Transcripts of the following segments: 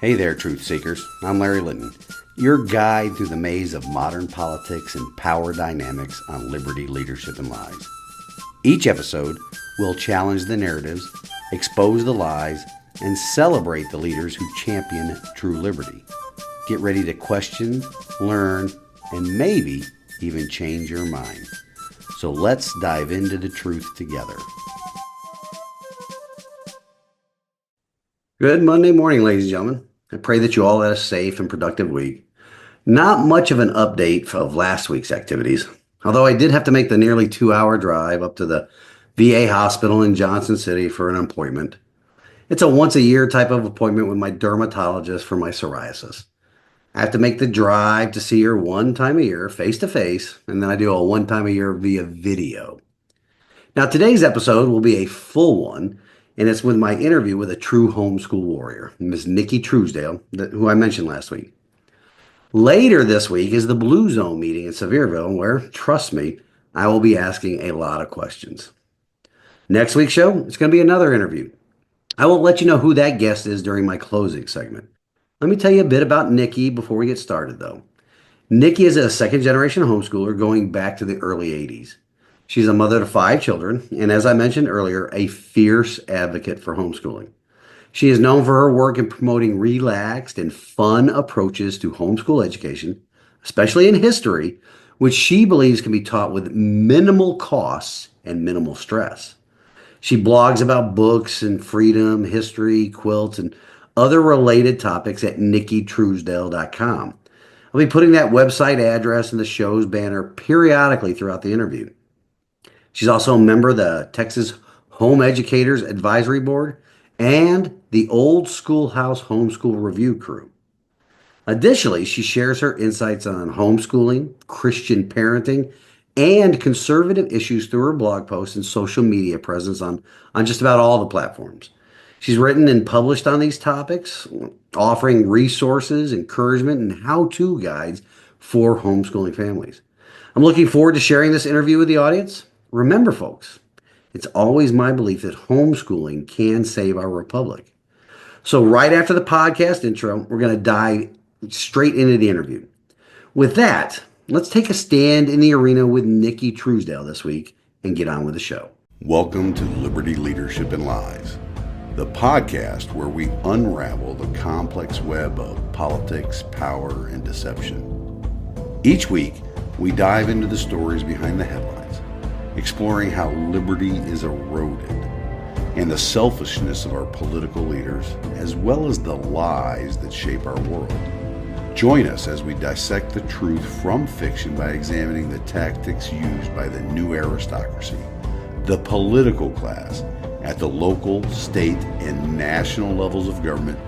Hey there, truth seekers. I'm Larry Litton, your guide through the maze of modern politics and power dynamics on liberty, leadership, and lies. Each episode will challenge the narratives, expose the lies, and celebrate the leaders who champion true liberty. Get ready to question, learn, and maybe even change your mind. So let's dive into the truth together. Good Monday morning, ladies and gentlemen. I pray that you all had a safe and productive week. Not much of an update of last week's activities, although I did have to make the nearly 2-hour drive up to the VA hospital in Johnson City for an appointment. It's a once a year type of appointment with my dermatologist for my psoriasis. I have to make the drive to see her one time a year, face to face, and then I do a one time a year via video. Now, today's episode will be a full one, and it's with my interview with a true homeschool warrior, Ms. Nicki Truesdell, who I mentioned last week. Later this week is the Blue Zone meeting in Sevierville, where, trust me, I will be asking a lot of questions. Next week's show, it's going to be another interview. I will let you know who that guest is during my closing segment. Let me tell you a bit about Nicki before we get started, though. Nicki is a second generation homeschooler going back to the early 80s. She's a mother to 5 children, and as I mentioned earlier, a fierce advocate for homeschooling. She is known for her work in promoting relaxed and fun approaches to homeschool education, especially in history, which she believes can be taught with minimal costs and minimal stress. She blogs about books and freedom, history, quilts, and other related topics at nickitruesdell.com. I'll be putting that website address in the show's banner periodically throughout the interview. She's also a member of the Texas Home Educators Advisory Board and the Old Schoolhouse Homeschool Review crew. Additionally, she shares her insights on homeschooling, Christian parenting, and conservative issues through her blog posts and social media presence on just about all the platforms. She's written and published on these topics, offering resources, encouragement, and how-to guides for homeschooling families. I'm looking forward to sharing this interview with the audience. Remember, folks, it's always my belief that homeschooling can save our republic. So right after the podcast intro, we're going to dive straight into the interview. With that, let's take a stand in the arena with Nicki Truesdell this week and get on with the show. Welcome to Liberty, Leadership, and Lies, the podcast where we unravel the complex web of politics, power, and deception. Each week, we dive into the stories behind the headlines, exploring how liberty is eroded and the selfishness of our political leaders, as well as the lies that shape our world. Join us as we dissect the truth from fiction by examining the tactics used by the new aristocracy, the political class, at the local, state, and national levels of government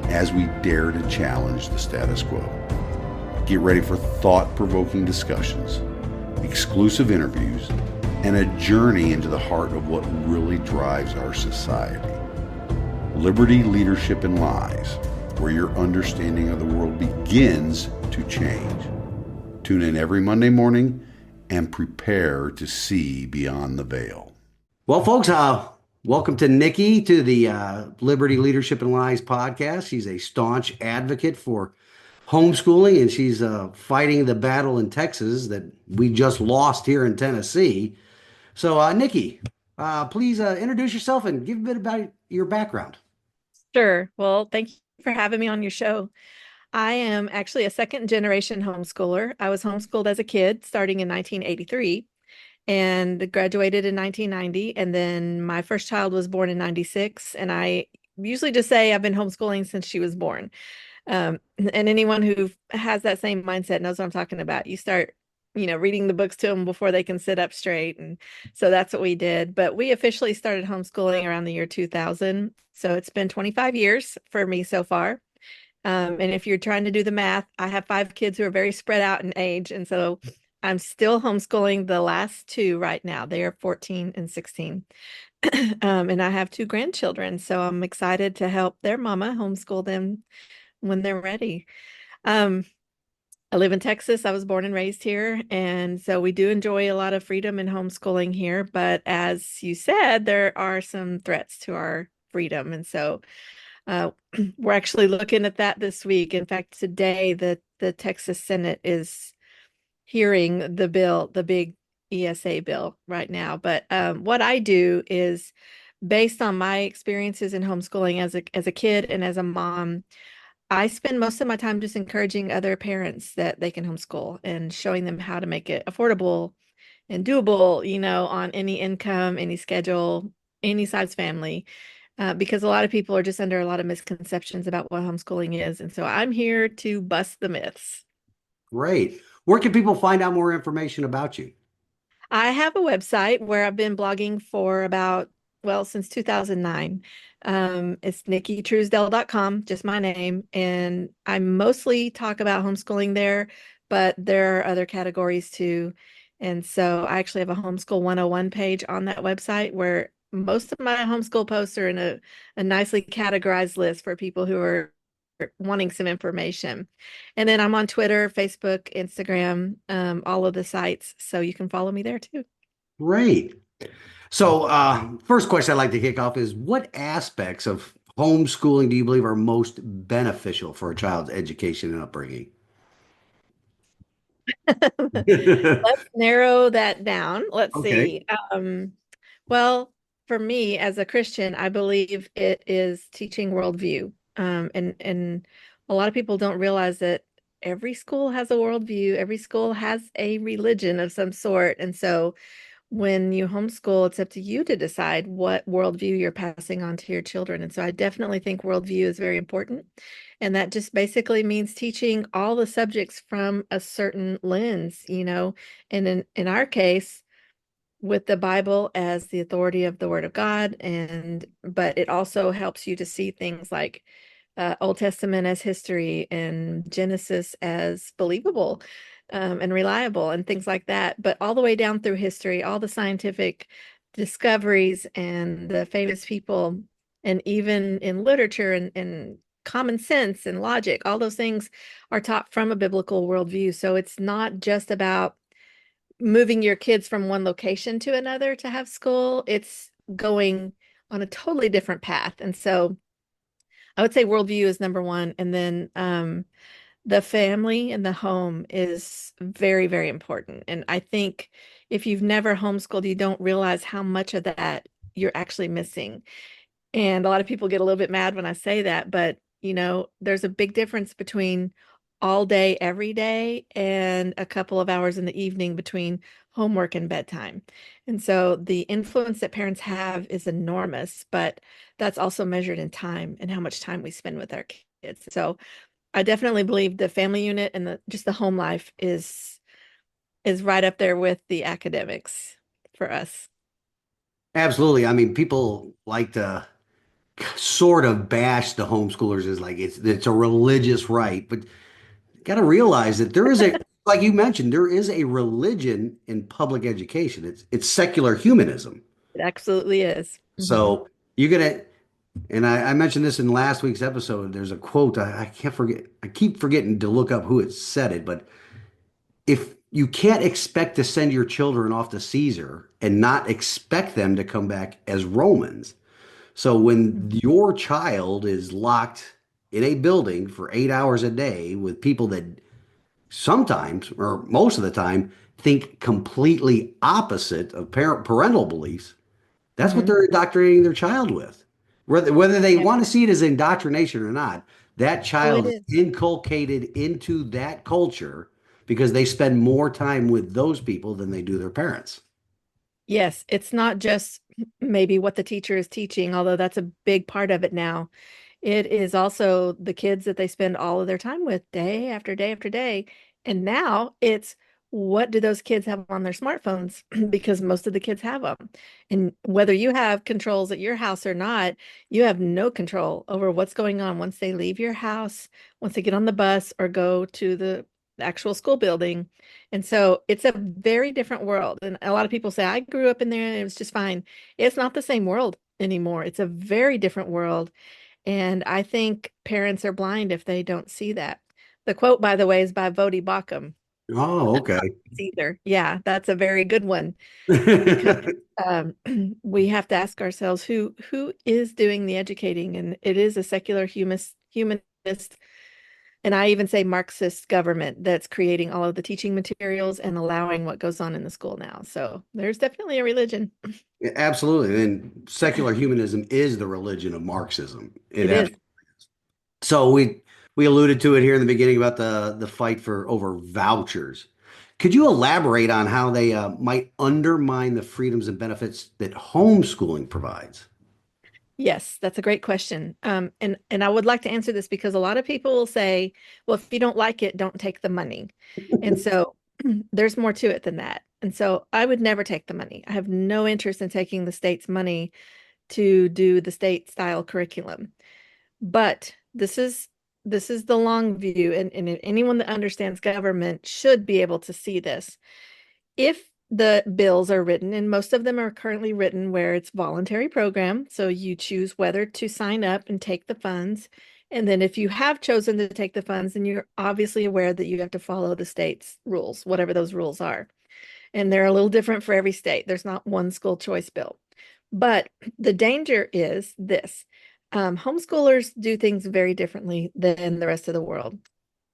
as we dare to challenge the status quo. Get ready for thought-provoking discussions, exclusive interviews, and a journey into the heart of what really drives our society. Liberty, Leadership, and Lies, where your understanding of the world begins to change. Tune in every Monday morning and prepare to see beyond the veil. Well, folks, welcome to Nicki to the Liberty, Leadership, and Lies podcast. She's a staunch advocate for homeschooling, and she's fighting the battle in Texas that we just lost here in Tennessee. So, Nicki, please introduce yourself and give a bit about your background. Sure. Well, thank you for having me on your show. I am actually a second generation homeschooler. I was homeschooled as a kid starting in 1983 and graduated in 1990. And then my first child was born in 96. And I usually just say I've been homeschooling since she was born. And anyone who has that same mindset knows what I'm talking about. You start reading the books to them before they can sit up straight. And so that's what we did. But we officially started homeschooling around the year 2000. So it's been 25 years for me so far. And if you're trying to do the math, I have 5 kids who are very spread out in age. And so I'm still homeschooling the last 2 right now. They are 14 and 16. And I have 2 grandchildren. So I'm excited to help their mama homeschool them when they're ready. I live in Texas. I was born and raised here. And so we do enjoy a lot of freedom in homeschooling here. But as you said, there are some threats to our freedom. And so Uh, we're actually looking at that this week. In fact, today the Texas Senate is hearing the bill, the big ESA bill right now. But what I do is based on my experiences in homeschooling as a kid and as a mom, I spend most of my time just encouraging other parents that they can homeschool and showing them how to make it affordable and doable, on any income, any schedule, any size family. Because a lot of people are just under a lot of misconceptions about what homeschooling is. And so I'm here to bust the myths. Great. Where can people find out more information about you? I have a website where I've been blogging for since 2009. It's nickitruesdell.com, just my name. And I mostly talk about homeschooling there, but there are other categories too. And so I actually have a homeschool 101 page on that website where most of my homeschool posts are in a nicely categorized list for people who are wanting some information. And then I'm on Twitter, Facebook, Instagram, all of the sites. So you can follow me there too. Great. So, first question I'd like to kick off is what aspects of homeschooling do you believe are most beneficial for a child's education and upbringing? Let's narrow that down. Let's Okay. see. Well, for me as a Christian, I believe it is teaching worldview. And a lot of people don't realize that every school has a worldview, every school has a religion of some sort. And so when you homeschool, it's up to you to decide what worldview you're passing on to your children. And so I definitely think worldview is very important. And that just basically means teaching all the subjects from a certain lens, And in our case, with the Bible as the authority of the Word of God, but it also helps you to see things like Old Testament as history and Genesis as believable and reliable and things like that. But all the way down through history, all the scientific discoveries and the famous people, and even in literature and common sense and logic, all those things are taught from a biblical worldview. So it's not just about moving your kids from one location to another to have school, it's going on a totally different path. And so I would say worldview is number one. And then the family and the home is very, very important. And I think if you've never homeschooled, you don't realize how much of that you're actually missing. And a lot of people get a little bit mad when I say that, but there's a big difference between all day, every day, and a couple of hours in the evening between homework and bedtime. And so the influence that parents have is enormous, but that's also measured in time and how much time we spend with our kids. So I definitely believe the family unit and just the home life is right up there with the academics for us. Absolutely. I mean, people like to sort of bash the homeschoolers as like it's a religious right, but got to realize that there is a like you mentioned, there is a religion in public education. It's secular humanism. It absolutely is. Mhm. So you're gonna and I mentioned this in last week's episode. There's a quote I can't forget. I keep forgetting to look up who it said it, but if you can't expect to send your children off to Caesar and not expect them to come back as Romans. So when Mhm. your child is locked in a building for 8 hours a day with people that sometimes or most of the time think completely opposite of parental beliefs, that's what Mhm. they're indoctrinating their child with. Whether they Yeah. want to see it as indoctrination or not, that Oh, it child is is. inculcated into that culture because they spend more time with those people than they do their parents. Yes, it's not just maybe what the teacher is teaching, although that's a big part of it now. It is also the kids that they spend all of their time with day after day after day. And now it's what do those kids have on their smartphones? Because most of the kids have them. And whether you have controls at your house or not, you have no control over what's going on once they leave your house, once they get on the bus or go to the actual school building. And so it's a very different world. And a lot of people say, I grew up in there and it was just fine. It's not the same world anymore. It's a very different world. And I think parents are blind if they don't see that. The quote, by the way, is by Vodi Bakum. Oh, okay. Either. Yeah, that's a very good one because um, we have to ask ourselves who is doing the educating, and it is a secular humanist, and I even say Marxist government that's creating all of the teaching materials and allowing what goes on in the school now. So there's definitely a religion. Yeah, absolutely. And secular humanism is the religion of Marxism. It It is. absolutely. So we alluded to it here in the beginning about the fight for over vouchers. Could you elaborate on how they might undermine the freedoms and benefits that homeschooling provides? Yes, that's a great question. And I would like to answer this because a lot of people will say, well, if you don't like it, don't take the money. And so there's more to it than that. And so I would never take the money. I have no interest in taking the state's money to do the state style curriculum. But this is the long view, and anyone that understands government should be able to see this. If the bills are written, and most of them are currently written where it's voluntary program, so you choose whether to sign up and take the funds. And then if you have chosen to take the funds, then you're obviously aware that you have to follow the state's rules, whatever those rules are. And they're a little different for every state. There's not one school choice bill. But the danger is this. Homeschoolers do things very differently than the rest of the world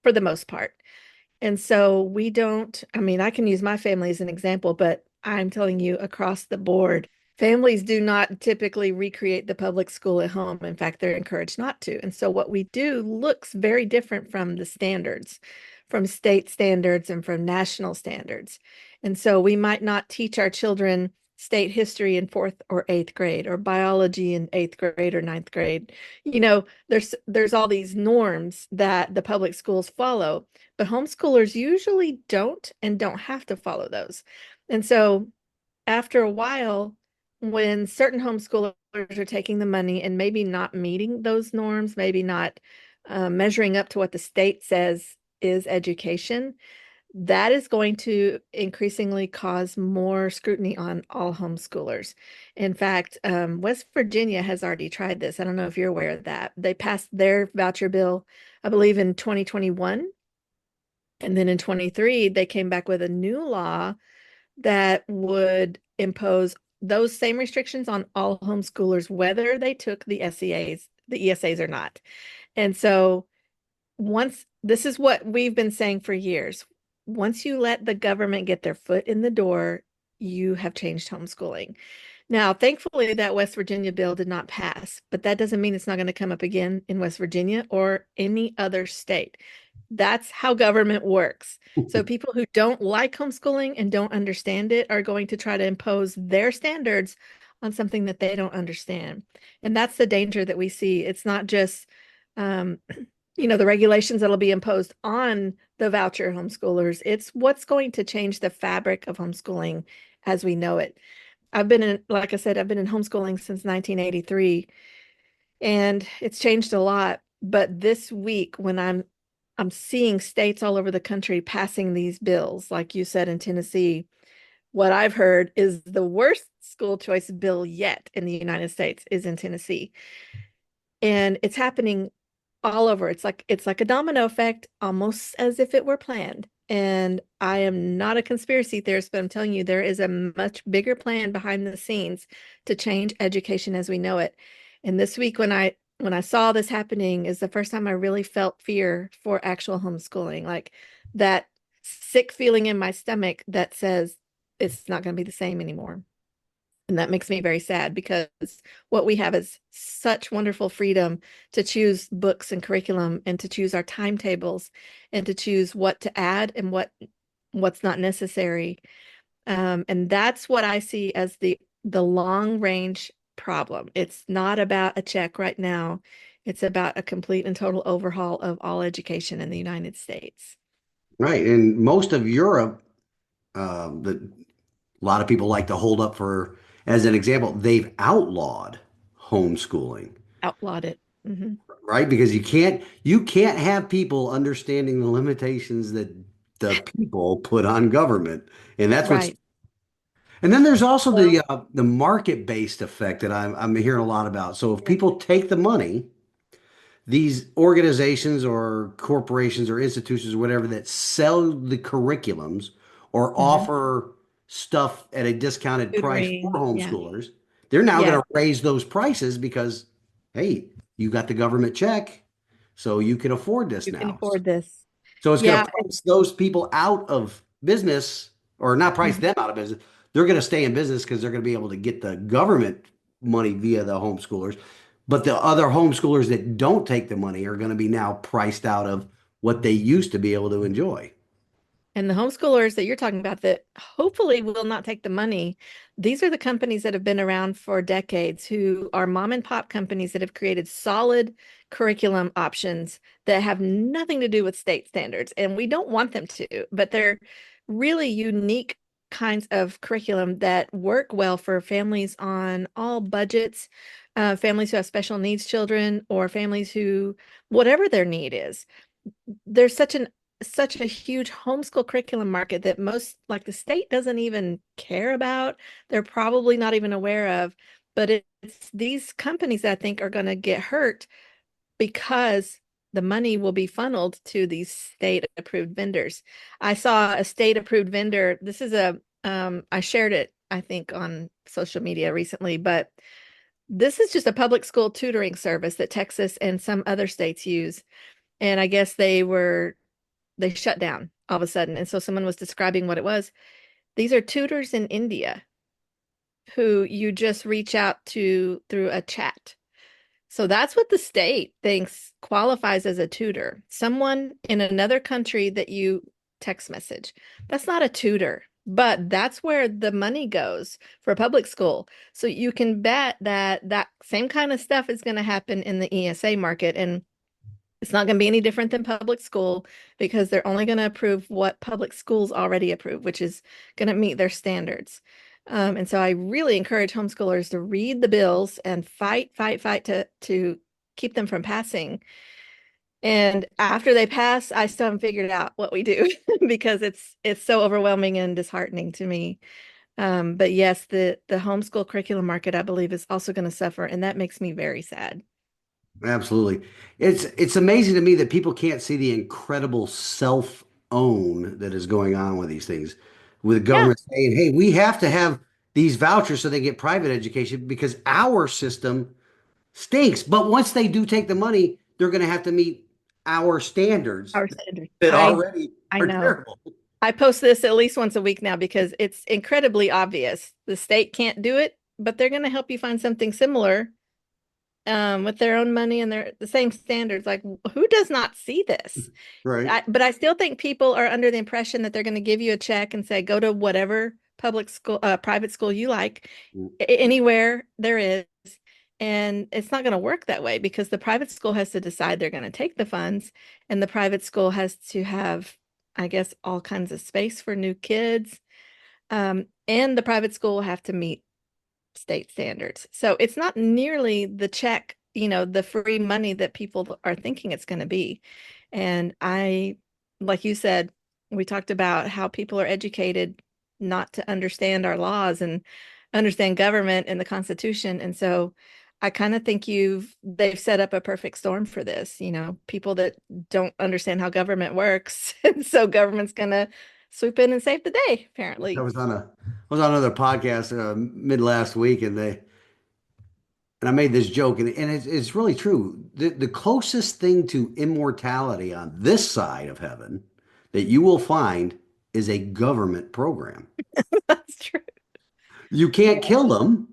for the most part. And so we don't, I mean, I can use my family as an example, but I'm telling you across the board, families do not typically recreate the public school at home. In fact, they're encouraged not to. And so what we do looks very different from the standards, from state standards and from national standards. And so we might not teach our children state history in fourth or eighth grade, or biology in eighth grade or ninth grade. There's all these norms that the public schools follow, but homeschoolers usually don't and don't have to follow those. And so after a while, when certain homeschoolers are taking the money and maybe not meeting those norms, maybe not measuring up to what the state says is education, that is going to increasingly cause more scrutiny on all homeschoolers. In fact, West Virginia has already tried this. I don't know if you're aware of that. They passed their voucher bill, I believe, in 2021. And then in 23, they came back with a new law that would impose those same restrictions on all homeschoolers, whether they took the ESAs or not. And so once this is what we've been saying for years, once you let the government get their foot in the door, you have changed homeschooling. Now, thankfully, that West Virginia bill did not pass, but that doesn't mean it's not going to come up again in West Virginia or any other state. That's how government works. So people who don't like homeschooling and don't understand it are going to try to impose their standards on something that they don't understand. And that's the danger that we see. It's not just, um, the regulations that'll be imposed on the voucher homeschoolers. It's what's going to change the fabric of homeschooling as we know it. Like I said, I've been in homeschooling since 1983, and it's changed a lot. But this week, when I'm seeing states all over the country passing these bills, like you said in Tennessee, what I've heard is the worst school choice bill yet in the United States is in Tennessee. And it's happening all over. It's like a domino effect, almost as if it were planned. And I am not a conspiracy theorist, but I'm telling you, there is a much bigger plan behind the scenes to change education as we know it. And this week, when I saw this happening, is the first time I really felt fear for actual homeschooling, like that sick feeling in my stomach that says it's not going to be the same anymore. And that makes me very sad because what we have is such wonderful freedom to choose books and curriculum and to choose our timetables and to choose what to add and what's not necessary. And that's what I see as the long range problem. It's not about a check right now. It's about a complete and total overhaul of all education in the United States. Right. And most of Europe, that a lot of people like to hold up for as an example, they've outlawed homeschooling, Outlawed it. right? Because you can't have people understanding the limitations that the people put on government. And that's what's Right. and then there's also Well, the market-based effect that I'm hearing a lot about. So if yeah. people take the money, these organizations or corporations or institutions or whatever that sell the curriculums or Hmm. offer stuff at a discounted price for Tutoring. Yeah. homeschoolers, they're now going Yeah. to raise those prices because, hey, you got the government check, so you can afford this You can now. afford this. So it's going Yeah. to price those people out of business, or not price Mhm. them out of business. They're going to stay in business because they're going to be able to get the government money via the homeschoolers. But the other homeschoolers that don't take the money are going to be now priced out of what they used to be able to enjoy. And the homeschoolers that you're talking about that hopefully will not take the money, these are the companies that have been around for decades, who are mom and pop companies that have created solid curriculum options that have nothing to do with state standards. And we don't want them to, but they're really unique kinds of curriculum that work well for families on all budgets, families who have special needs children, or families who, whatever their need is. There's such a huge homeschool curriculum market that most, like the state, doesn't even care about. They're probably not even aware of, but it's these companies that I think are going to get hurt because the money will be funneled to these state approved vendors. I saw a state approved vendor. This is I shared it, I think, on social media recently, but this is just a public school tutoring service that Texas and some other states use. And I guess they shut down all of a sudden. And so someone was describing what it was. These are tutors in India who you just reach out to through a chat. So that's what the state thinks qualifies as a tutor. Someone in another country that you text message. That's not a tutor, but that's where the money goes for public school. So you can bet that that same kind of stuff is going to happen in the ESA market. And it's not going to be any different than public school because they're only going to approve what public schools already approve, which is going to meet their standards. And so I really encourage homeschoolers to read the bills and fight, fight, fight to keep them from passing. And after they pass, I still haven't figured out what we do because it's so overwhelming and disheartening to me. But yes, the homeschool curriculum market, I believe, is also going to suffer, and that makes me very sad. Absolutely. It's amazing to me that people can't see the incredible self-own that is going on with these things. With the Yeah, government saying, hey, we have to have these vouchers so they get private education because our system stinks. But once they do take the money, they're going to have to meet our standards our standards. that already I are know. terrible. I post this at least once a week now because it's incredibly obvious. The state can't do it, but they're going to help you find something similar with their own money and their the same standards. Like, who does not see this? Right. But I still think people are under the impression that they're going to give you a check and say, go to whatever public school, private school you like, anywhere there is. And it's not going to work that way because the private school has to decide they're going to take the funds, and the private school has to have, I guess, all kinds of space for new kids. And the private school will have to meet state standards. So it's not nearly the check, the free money that people are thinking it's going to be. And like you said, we talked about how people are educated not to understand our laws and understand government and the Constitution. And so I kind of think they've set up a perfect storm for this, people that don't understand how government works. And so government's going to swoop in and save the day, I apparently. was on a I was on another podcast mid last week, and I made this joke, and it's really true. The closest thing to immortality on this side of heaven that you will find is a government program. That's true. You can't kill them,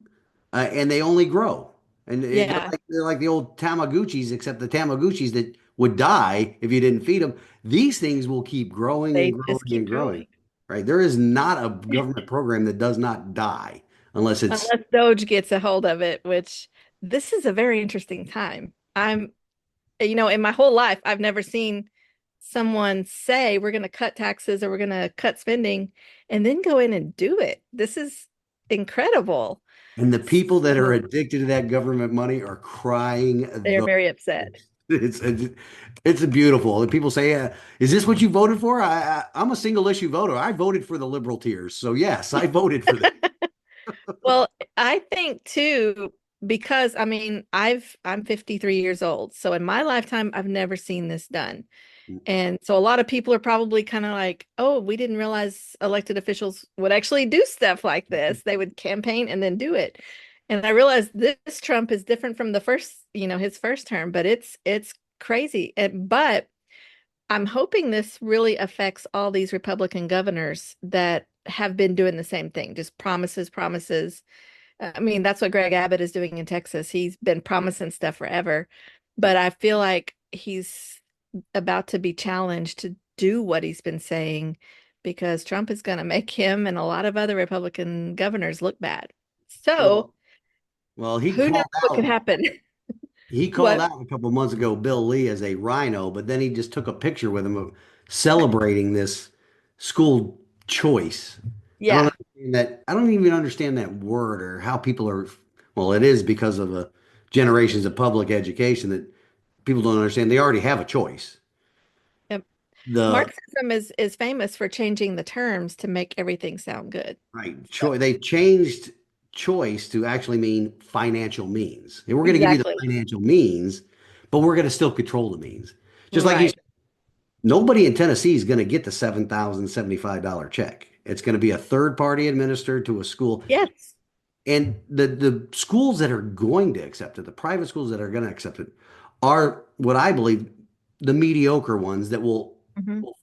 and they only grow. And Yeah, they're like the old Tamagotchis, except the Tamagotchis that would die if you didn't feed them. These things will keep growing and they just growing keep and growing. growing. Right? There is not a government program that does not die unless it's Unless Doge gets a hold of it, which this is a very interesting time. In my whole life, I've never seen someone say we're going to cut taxes or we're going to cut spending and then go in and do it. This is incredible. And the people that are So addicted to that government money are crying they're the very upset. it's beautiful. And people say, "Is this what you voted for?" I'm a single issue voter. I voted for the liberal tiers, so yes, I voted for this. Well, I think too, because I mean, I'm 53 years old. So in my lifetime, I've never seen this done. And so a lot of people are probably kind of like, oh, we didn't realize elected officials would actually do stuff like this. They would campaign and then do it. And I realized this Trump is different from the first, his first term, but it's crazy. But I'm hoping this really affects all these Republican governors that have been doing the same thing, just promises, promises. I mean, that's what Greg Abbott is doing in Texas. He's been promising stuff forever, but I feel like he's about to be challenged to do what he's been saying because Trump is going to make him and a lot of other Republican governors look bad. So, Well, well, he who knows called what could out happen? he called What? out a couple months ago Bill Lee as a rhino, but then he just took a picture with him of celebrating this school choice. I don't Yeah, understand that. I don't even understand that word or how people are. Well, it is because of generations of public education that people don't understand. They already have a choice. yep. The Marxism is famous for changing the terms to make everything sound good. right So, choice. They changed choice to actually mean financial means. And we're going to give you the exactly. financial means, but we're going to still control the means. Just like you Right. said, nobody in Tennessee is going to get the $7,075 check. It's going to be a third party administered to a school. Yes. And the schools that are going to accept it, the private schools that are going to accept it, are what I believe the mediocre ones that Hmm. will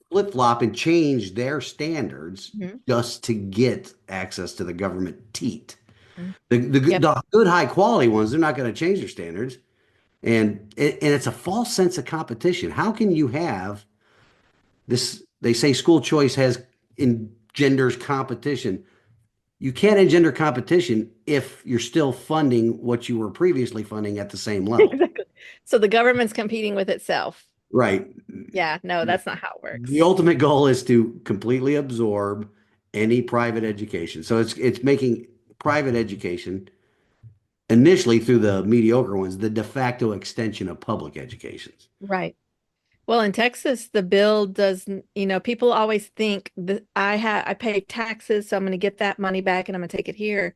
flip-flop and change their standards Hmm. just to get access to the government teat. Hmm. Yep. The good high quality ones, they're not going to change their standards. And it's a false sense of competition. How can you have this? They say school choice has engenders competition. You can't engender competition if you're still funding what you were previously funding at the same level. Exactly. So the government's competing with itself. Right. Yeah, no, that's not how it The works. ultimate goal is to completely absorb any private education. So it's making private education initially through the mediocre ones the de facto extension of public educations. Right. Well, in Texas, the bill doesn't, people always think that I pay taxes, so I'm going to get that money back and I'm going to take it here.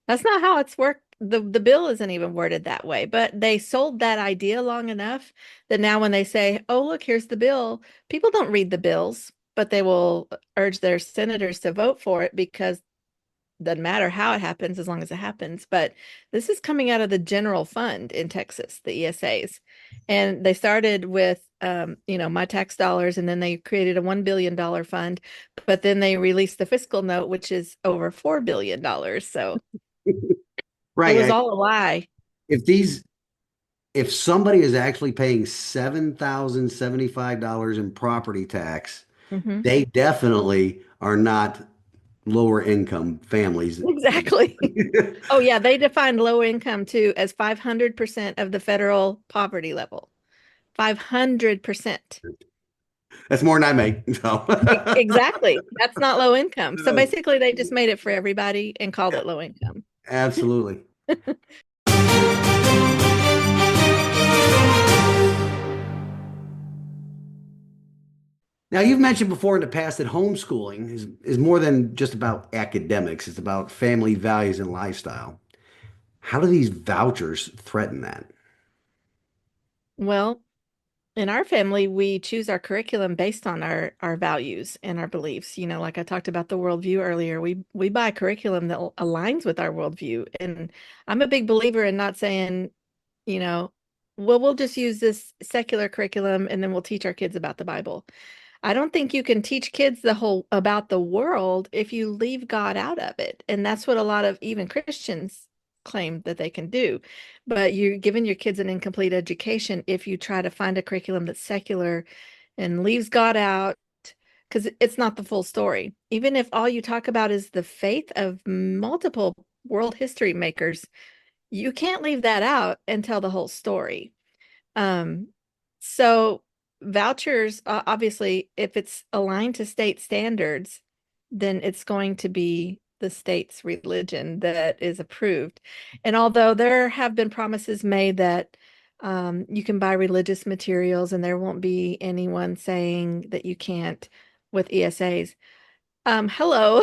That's not how it's worked. The bill isn't even worded that way, but they sold that idea long enough that now when they say, "Oh, look, here's the bill," people don't read the bills, but they will urge their senators to vote for it because doesn't matter how it happens as long as it happens. But this is coming out of the general fund in Texas, the ESAs. And they started with my tax dollars, and then they created a $1 billion fund, but then they released the fiscal note, which is over $4 billion. So it Right. was all a lie. If these if somebody is actually paying $7,075 in property tax, Hmm. they definitely are not lower income families. Exactly. Oh, yeah. They defined low income too as 500% of the federal poverty level. 500%. That's more than I make. So Exactly. That's not low income. So Uh, basically, they just made it for everybody and called yeah, it low income. absolutely. Now, you've mentioned before in the past that homeschooling is more than just about academics. It's about family values and lifestyle. How do these vouchers threaten that? Well, in our family, we choose our curriculum based on our values and our beliefs. Like I talked about the worldview earlier, we buy curriculum that aligns with our worldview. And I'm a big believer in not saying, you know, well, we'll just use this secular curriculum and then we'll teach our kids about the Bible. I don't think you can teach kids the whole about the world if you leave God out of it. And that's what a lot of even Christians claim that they can do. But you're giving your kids an incomplete education if you try to find a curriculum that's secular and leaves God out, because it's not the full story. Even if all you talk about is the faith of multiple world history makers, you can't leave that out and tell the whole story. Um, so vouchers, obviously, if it's aligned to state standards, then it's going to be the state's religion that is approved. And although there have been promises made that you can buy religious materials and there won't be anyone saying that you can't with ESAs. Hello.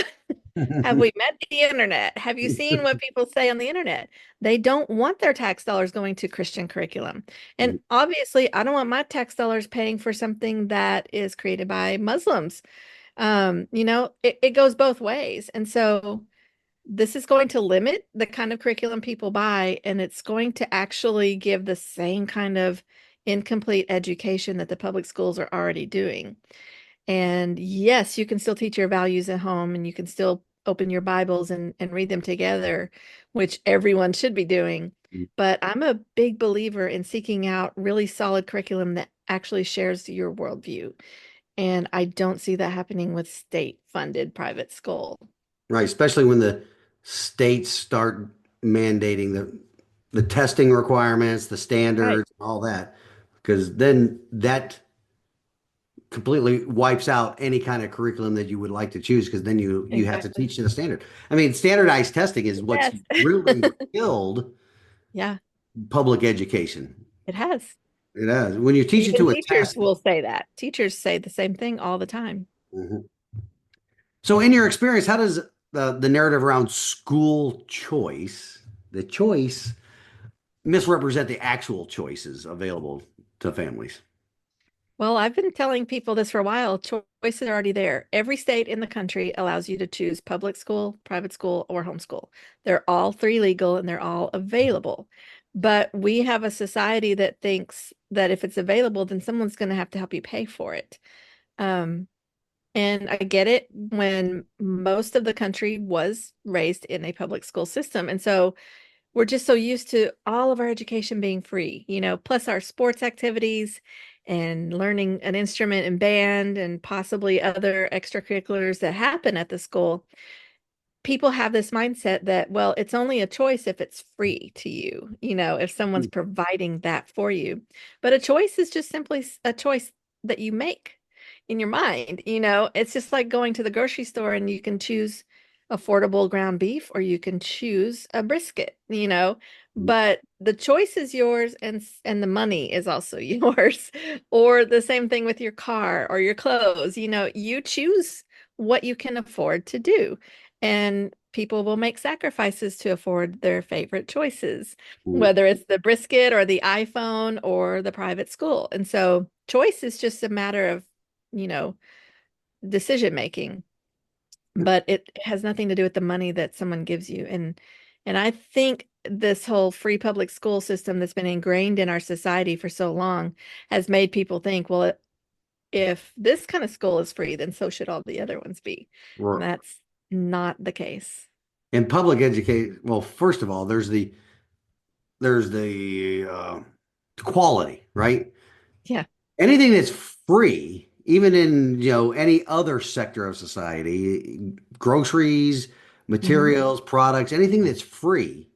Have we met the internet? Have you seen what people say on the internet? They don't want their tax dollars going to Christian curriculum. And obviously, I don't want my tax dollars paying for something that is created by Muslims. It goes both ways. And so this is going to limit the kind of curriculum people buy, and it's going to actually give the same kind of incomplete education that the public schools are already doing. And yes, you can still teach your values at home and you can still open your Bibles and read them together, which everyone should be doing. But I'm a big believer in seeking out really solid curriculum that actually shares your worldview. And I don't see that happening with state-funded private school. Right, especially when the states start mandating the testing requirements, the Right. standards, all that, because then that completely wipes out any kind of curriculum that you would like to choose, because then you have to Exactly. teach to the standard. I mean, standardized testing is what's Yes. really killed Yeah, public education. it has. It has. When you teach it Even to a teachers test. will say that. Teachers say the same thing all the time. Mhm. So, in your experience, how does the narrative around school choice, the choice, misrepresent the actual choices available to families? Well, I've been telling people this for a while. Choices are already there. Every state in the country allows you to choose public school, private school, or homeschool. They're all three legal and they're all available. But we have a society that thinks that if it's available, then someone's going to have to help you pay for it. Um, and I get it when most of the country was raised in a public school system. And so we're just so used to all of our education being free, plus our sports activities and learning an instrument and band and possibly other extracurriculars that happen at the school. People have this mindset that, well, it's only a choice if it's free to you, if someone's providing that for you. But a choice is just simply a choice that you make in your mind. It's just like going to the grocery store and you can choose affordable ground beef or you can choose a brisket. But the choice is yours and the money is also yours. Or the same thing with your car or your clothes. You choose what you can afford to do. And people will make sacrifices to afford their favorite choices, whether it's the brisket or the iPhone or the private school. And so choice is just a matter of, you know, decision making, but it has nothing to do with the money that someone gives you. And I think this whole free public school system that's been ingrained in our society for so long has made people think, well, if this kind of school is free, then so should all the other ones be. And Or that's not the case. in public education, well, first of all, there's the quality, right? Yeah. Anything that's free, even in any other sector of society, groceries, Hmm. materials, products, anything that's free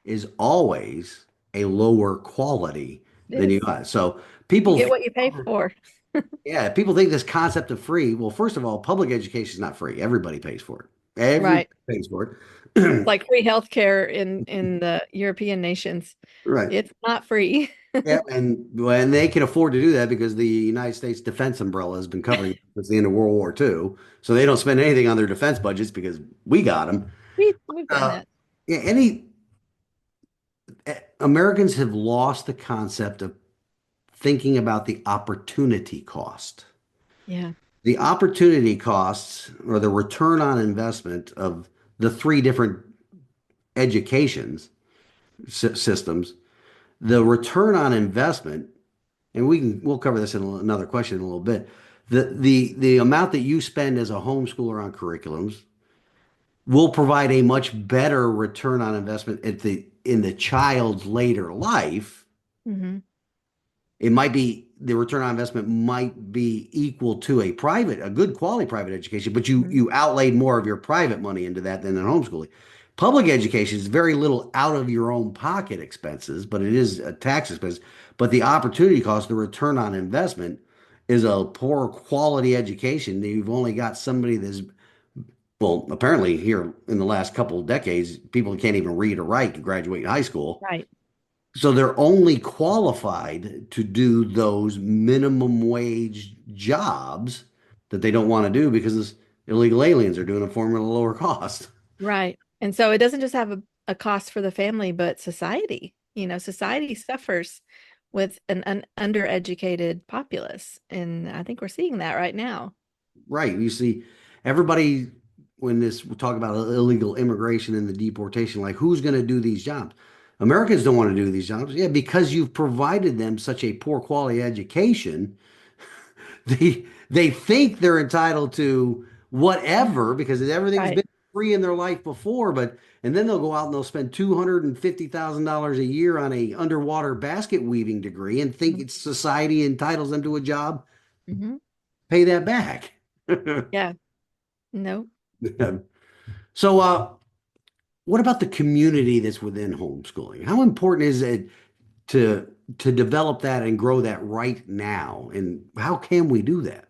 is always a lower quality It than you is. got. So You people get think, what you pay for. yeah, people think this concept of free. Well, first of all, public education is not free. Everybody pays for it. Everybody Right. pays for It's it. like free healthcare in the European nations. Right. It's not free. Yeah, and when they can afford to do that because the United States defense umbrella has been covering it since the end of World War II, so they don't spend anything on their defense budgets because we got them. We've done Uh, that. yeah, Americans have lost the concept of thinking about the opportunity cost. Yeah. The opportunity costs or the return on investment of the three different educations systems, the return on investment, and we'll cover this in another question in a little bit. The amount that you spend as a homeschooler on curriculums will provide a much better return on investment at the in the child's later life. Hmm. It might be the return on investment might be equal to a good quality private education, but you Hmm. you outlaid more of your private money into that than in homeschooling. Public education is very little out of your own pocket expenses, but it is a tax expense. But the opportunity cost, the return on investment, is a poor quality education. You've only got somebody that's, well, apparently here in the last couple of decades, people can't even read or write to graduate high school. Right. So they're only qualified to do those minimum wage jobs that they don't want to do because illegal aliens are doing it for them at a lower cost. Right. And so it doesn't just have a cost for the family, but society. Society suffers with an undereducated populace. And I think we're seeing that right now. Right. You see, everybody, when this, we talk about illegal immigration and the deportation, like who's going to do these jobs? Americans don't want to do these jobs. Yeah, because you've provided them such a poor quality education, they think they're entitled to whatever because everything's Right. been free in their life before, but and then they'll go out and they'll spend $250,000 a year on a underwater basket weaving degree and think it's society entitles them to a job, Mm-hmm. pay that back. Yeah. No. So, what about the community that's within homeschooling? How important is it to to develop that and grow that right now? And how can we do that?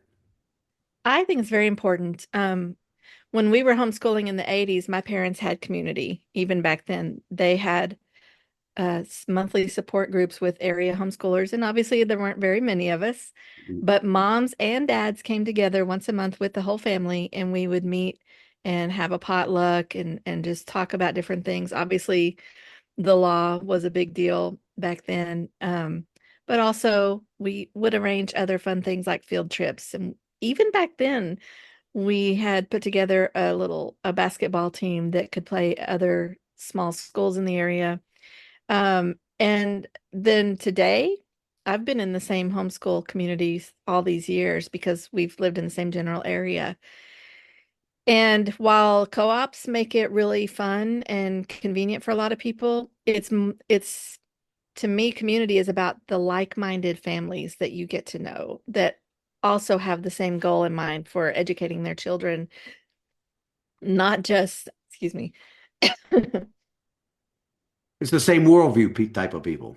I think it's very important. When we were homeschooling in the 80s, my parents had community. Even back then, they had monthly support groups with area homeschoolers. And obviously, there weren't very many of us, but moms and dads came together once a month with the whole family, and we would meet and have a potluck and just talk about different things. Obviously, the law was a big deal back then. But also, we would arrange other fun things like field trips. And even back then, we had put together a basketball team that could play other small schools in the area. And then today, I've been in the same homeschool communities all these years because we've lived in the same general area. And while co-ops make it really fun and convenient for a lot of people, it's to me, community is about the like-minded families that you get to know that also have the same goal in mind for educating their children, not just, excuse me. It's the same worldview type of people.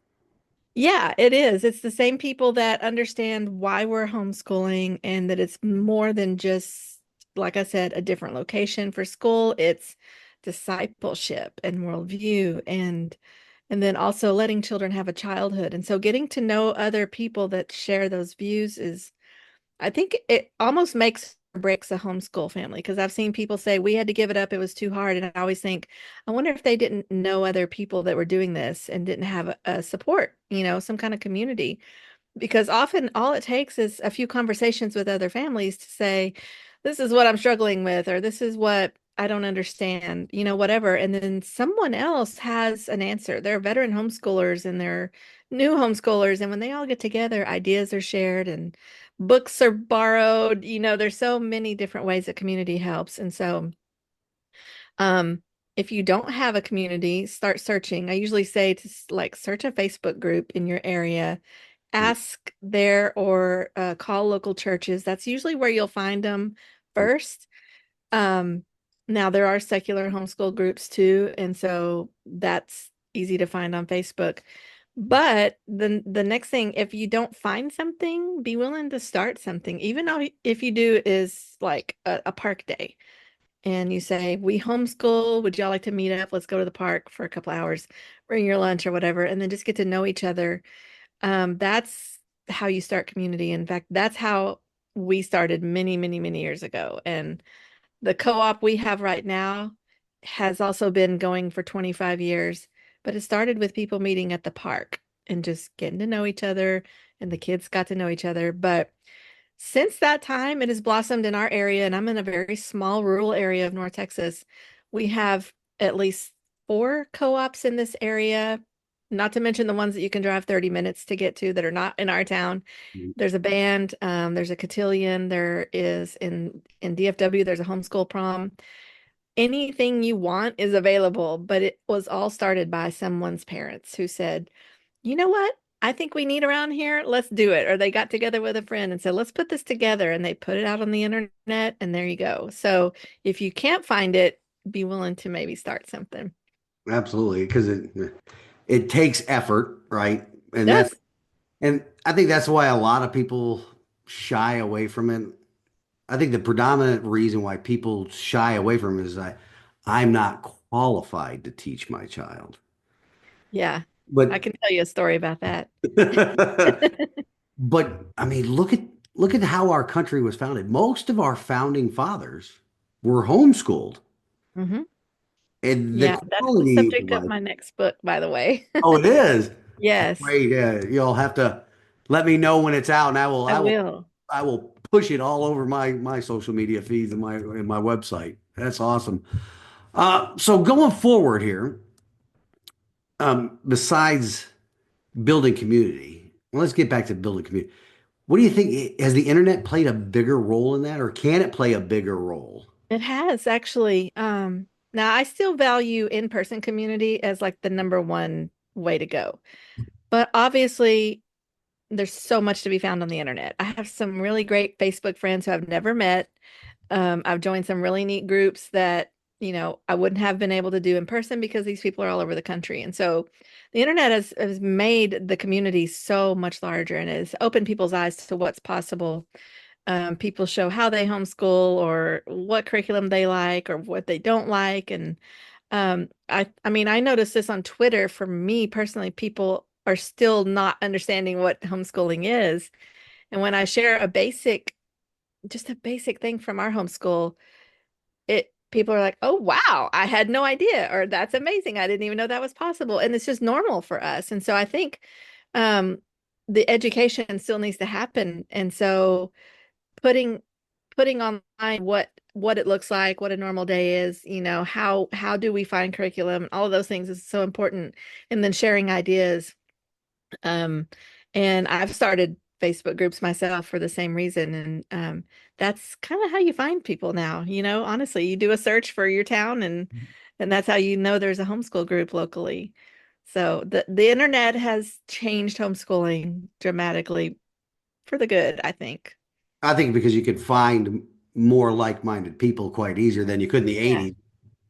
Yeah, it is. It's the same people that understand why we're homeschooling and that it's more than just, like I said, a different location for school. It's discipleship and worldview and then also letting children have a childhood. And so getting to know other people that share those views is I think it almost makes or breaks a homeschool family because I've seen people say we had to give it up. It was too hard. And I always think, I wonder if they didn't know other people that were doing this and didn't have a support, some kind of community because often all it takes is a few conversations with other families to say, this is what I'm struggling with, or this is what I don't understand, whatever. And then someone else has an answer. There are veteran homeschoolers and there are new homeschoolers. And when they all get together, ideas are shared and books are borrowed. There's so many different ways that community helps. And so, um, if you don't have a community, start searching. I usually say to like search a Facebook group in your area, ask there or call local churches. That's usually where you'll find them first. Um, Now there are secular homeschool groups too, and so that's easy to find on Facebook. But the next thing, if you don't find something, be willing to start something. Even though if you do is like a park day and you say, we homeschool, would y'all like to meet up? Let's go to the park for a couple hours, bring your lunch or whatever, and then just get to know each other. That's how you start community. In fact, that's how we started many, many, many years ago. And the co-op we have right now has also been going for 25 years, but it started with people meeting at the park and just getting to know each other, and the kids got to know each other. But since that time, it has blossomed in our area, and I'm in a very small rural area of North Texas. We have at least four co-ops in this area, not to mention the ones that you can drive 30 minutes to get to that are not in our town. There's a band, there's a cotillion, there is in DFW, there's a homeschool prom. Anything you want is available, but it was all started by someone's parents who said, you know what? I think we need around here. Let's do it. Or they got together with a friend and said, let's put this together. And they put it out on the internet, and there you go. So if you can't find it, be willing to maybe start something. Absolutely, because it takes effort, right? It And that's does. and I think that's why a lot of people shy away from it. I think the predominant reason why people shy away from it is I'm not qualified to teach my child. Yeah. I But can tell you a story about that. but I mean, look at how our country was founded. Most of our founding fathers were homeschooled. Hmm. And the Yeah, that's the quality subject of was, my next book, by the way. oh, it is. Yes, Great. You'll have to let me know when it's out, and I will. I will push it all over my social media feeds and my website. That's awesome. So going forward here, besides building community, well, let's get back to building community. What do you think? Has the internet played a bigger role in that, or can it play a bigger role? It has actually. Now I still value in-person community as like the number one way to go. But obviously, there's so much to be found on the internet. I have some really great Facebook friends who I've never met. I've joined some really neat groups that, I wouldn't have been able to do in person because these people are all over the country. And so the internet has made the community so much larger and has opened people's eyes to what's possible. People show how they homeschool or what curriculum they like or what they don't like. And I mean, I noticed this on Twitter. For me personally, people are still not understanding what homeschooling is. And when I share just a basic thing from our homeschool, people are like, "Oh, wow, I had no idea," or "That's amazing. I didn't even know that was possible." And it's just normal for us. And so I think um, the education still needs to happen. And so putting putting online what it looks like, what a normal day is, how do we find curriculum, all of those things is so important. And then sharing ideas. Um, and I've started Facebook groups myself for the same reason. And that's kind of how you find people now, honestly, you do a search for your town and that's how you know there's a homeschool group locally. So the internet has changed homeschooling dramatically for the good, I think. I think because you could find more like-minded people quite easier than you could in the Yeah. 80s.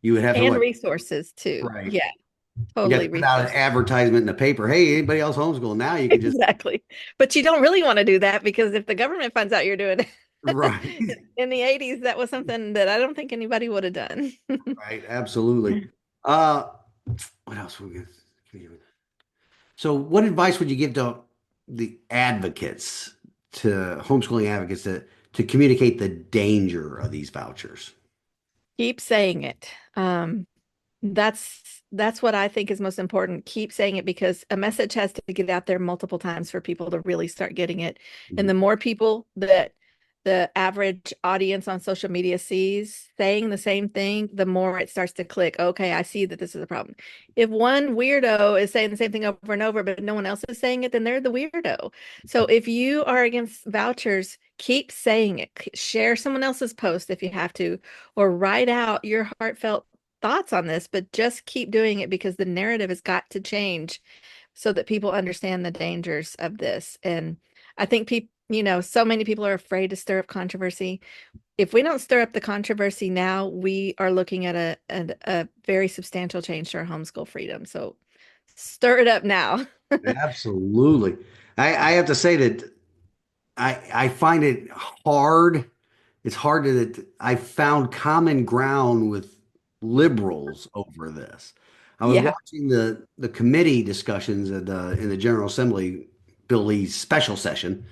You would have to And what? resources too. Right. Yeah, You have totally to put out an resources. advertisement in the paper. Hey, anybody else homeschool? Now you can just Exactly. But you don't really want to do that because if the government finds out you're doing it right, in the 80s, that was something that I don't think anybody would have done. right, absolutely. Uh, what else we get? So, what advice would you give to the advocates, to homeschooling advocates, to communicate the danger of these vouchers? Keep saying it. That's what I think is most important. Keep saying it because a message has to get out there multiple times for people to really start getting it. And Mhm. the more people that the average audience on social media sees saying the same thing, the more it starts to click. Okay, I see that this is a problem. If one weirdo is saying the same thing over and over, but no one else is saying it, then they're the weirdo. So if you are against vouchers, keep saying it. Share someone else's post if you have to, or write out your heartfelt thoughts on this, but just keep doing it because the narrative has got to change so that people understand the dangers of this. And I think people, so many people are afraid to stir up controversy. If we don't stir up the controversy now, we are looking at a very substantial change to our homeschool freedom. So stir it up now. Absolutely. I have to say that I find it hard. It's hard that I found common ground with liberals over this. I was Yeah. watching the committee discussions at in the General Assembly, Bill Lee's special session.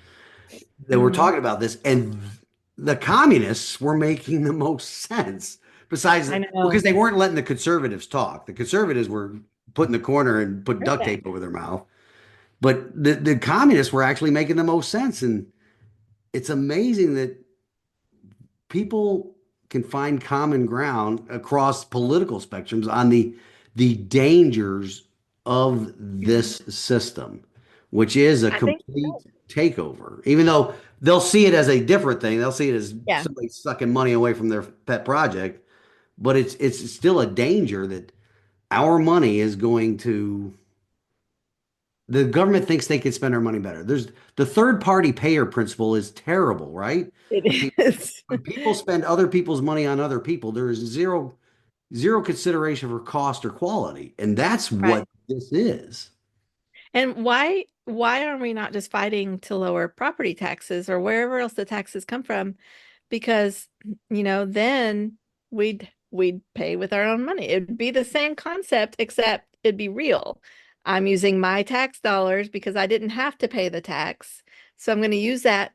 They were Hmm. talking about this, and the communists were making the most sense. Besides, I because know. they weren't letting the conservatives talk. The conservatives were put in the corner and put Heard duct that. tape over their mouth. But the communists were actually making the most sense. And it's amazing that people can find common ground across political spectrums on the dangers of Mhm. this system, which is a I think complete so. takeover. Even though they'll see it as a different thing, they'll see it as Yeah. somebody sucking money away from their pet project, but it's still a danger that our money is going to the government thinks they can spend our money better. There's the third party payer principle is terrible, right? I It mean, is. when people spend other people's money on other people, there is zero consideration for cost or quality, and that's Right. what this is. And why are we not just fighting to lower property taxes or wherever else the taxes come from? Because, then we'd pay with our own money. It'd be the same concept, except it'd be real. I'm using my tax dollars because I didn't have to pay the tax. So I'm going to use that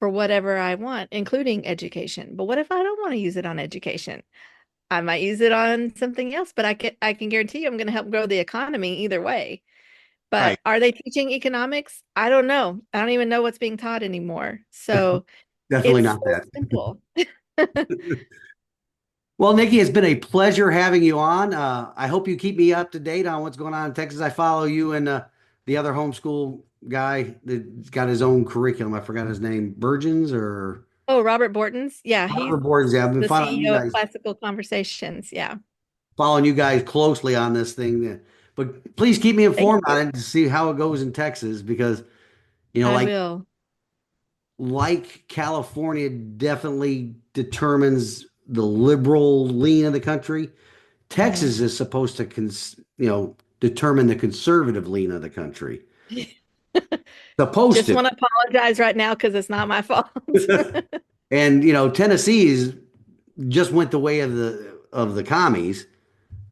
for whatever I want, including education. But what if I don't want to use it on education? I might use it on something else, but I can guarantee you I'm going to help grow the economy either way. Right. But are they teaching economics? I don't know. I don't even know what's being taught anymore. So Definitely it's not so that. simple. Well, Nikki, it's been a pleasure having you on. I hope you keep me up to date on what's going on in Texas. I follow you and the other homeschool guy that's got his own curriculum. I forgot his name, Burgeons or Oh, Robert Borton's. Yeah, he's Harvard Boards. Yeah, I've been the CEO of Classical Conversations. Yeah. following you guys closely on this thing. But please keep me Thank informed you. on it to see how it goes in Texas because I like will. California definitely determines the liberal lean of the country. Mhm. Texas is supposed to determine the conservative lean of the country. Supposed Just to. want to apologize right now because it's not my fault. And Tennessee's just went the way of the commies.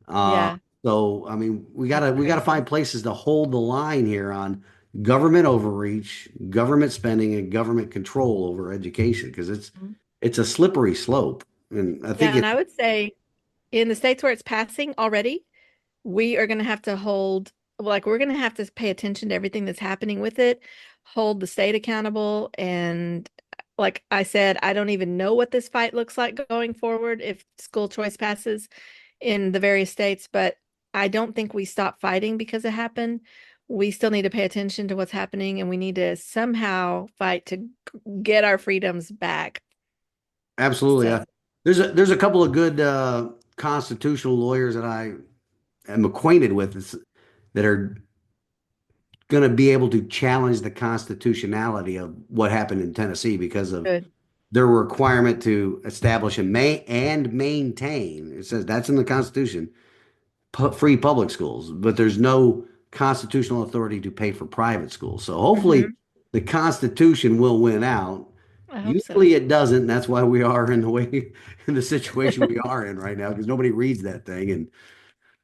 Uh, Yeah, so I mean, we that's gotta crazy. find places to hold the line here on government overreach, government spending, and government control over education because Mhm. it's a slippery slope. And I think Yeah, and it I would say in the states where it's passing already, we are going to have to hold, like, we're going to have to pay attention to everything that's happening with it, hold the state accountable. And like I said, I don't even know what this fight looks like going forward if school choice passes in the various states, but I don't think we stop fighting because it happened. We still need to pay attention to what's happening and we need to somehow fight to get our freedoms back. absolutely. So There's a couple of good constitutional lawyers that I am acquainted with that are going to be able to challenge the constitutionality of what happened in Tennessee because of good. their requirement to establish and maintain. It says that's in the Constitution, free public schools, but there's no constitutional authority to pay for private schools. So hopefully Hmm. the Constitution will win out. I hope so. Usually it doesn't. And that's why we are in the way in the situation we are in right now because nobody reads that thing. And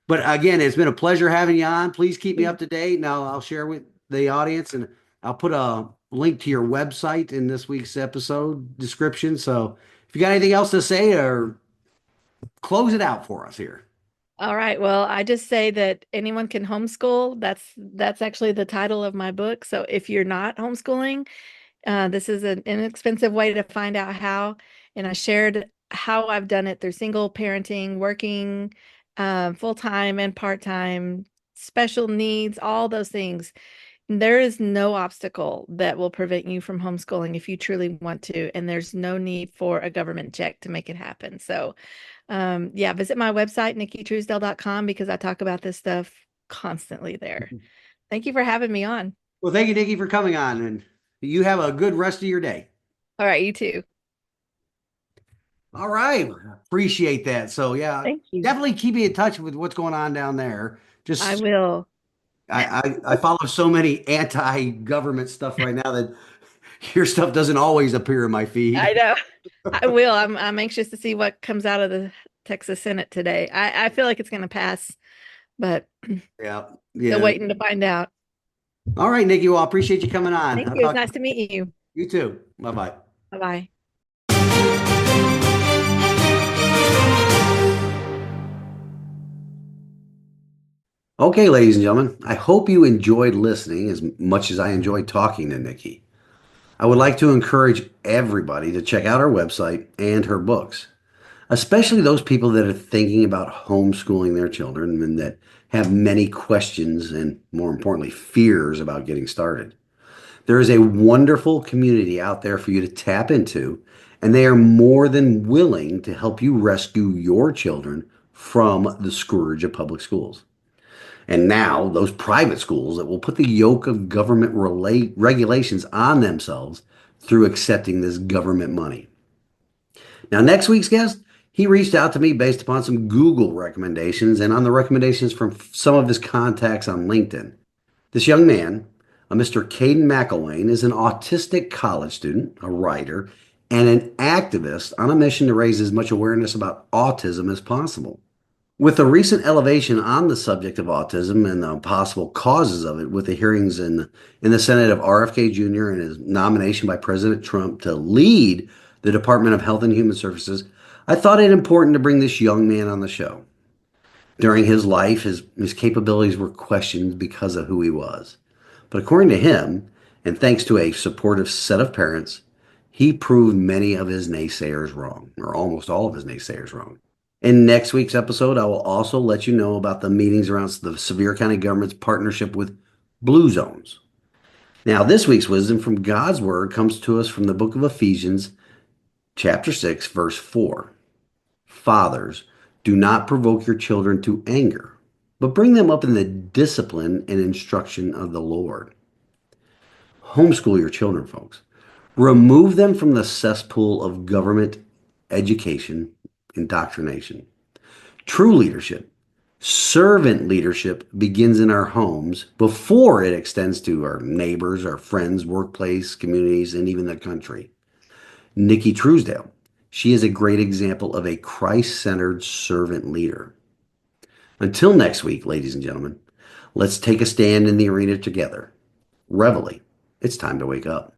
but again, it's been a pleasure having you on. Please keep me up to date. Now I'll share with the audience and I'll put a link to your website in this week's episode description. So if you got anything else to say or close it out for us here. All right. Well, I just say that anyone can homeschool. That's actually the title of my book. So if you're not homeschooling, this is an inexpensive way to find out how. And I shared how I've done it through single parenting, working full time and part time, special needs, all those things. There is no obstacle that will prevent you from homeschooling if you truly want to, and there's no need for a government check to make it happen. So, yeah, visit my website, nickitruesdell.com, because I talk about this stuff constantly there. Thank you for having me on. Well, thank you, Nikki, for coming on and you have a good rest of your day. All right, you too. All right. Appreciate that. So yeah, Thank you. definitely keep me in touch with what's going on down there. I Just will. I follow so many anti-government stuff right now that your stuff doesn't always appear in my I feed. know. I will. I'm anxious to see what comes out of the Texas Senate today. I feel like it's going to pass, but Yeah. still Yeah. waiting to find out. All right, Nikki. Well, I appreciate you coming on. Thank I'll you. It's talk to nice to meet you. you too. Bye-bye. Bye-bye. Okay, ladies and gentlemen, I hope you enjoyed listening as much as I enjoyed talking to Nikki. I would like to encourage everybody to check out our website and her books, especially those people that are thinking about homeschooling their children and that have many questions and, more importantly, fears about getting started. There is a wonderful community out there for you to tap into, and they are more than willing to help you rescue your children from the scourge of public schools. And now, those private schools that will put the yoke of government regulations on themselves through accepting this government money. Now, next week's guest, he reached out to me based upon some Google recommendations and on the recommendations from some of his contacts on LinkedIn. This young man, a Mr. Caden McElwain, is an autistic college student, a writer, and an activist on a mission to raise as much awareness about autism as possible. With the recent elevation on the subject of autism and the possible causes of it, with the hearings in the Senate of RFK Jr. and his nomination by President Trump to lead the Department of Health and Human Services, I thought it important to bring this young man on the show. During his life, his capabilities were questioned because of who he was. But according to him, and thanks to a supportive set of parents, he proved many of his naysayers wrong, or almost all of his naysayers wrong. In next week's episode, I will also let you know about the meetings around the Sevier County government's partnership with Blue Zones. Now, this week's wisdom from God's Word comes to us from the book of Ephesians, chapter 6, verse 4. Fathers, do not provoke your children to anger, but bring them up in the discipline and instruction of the Lord. Homeschool your children, folks. Remove them from the cesspool of government, education, indoctrination. True leadership, servant leadership, begins in our homes before it extends to our neighbors, our friends, workplace, communities, and even the country. Nicki Truesdell, she is a great example of a Christ-centered servant leader. Until next week, ladies and gentlemen, let's take a stand in the arena together. Reveille, it's time to wake up.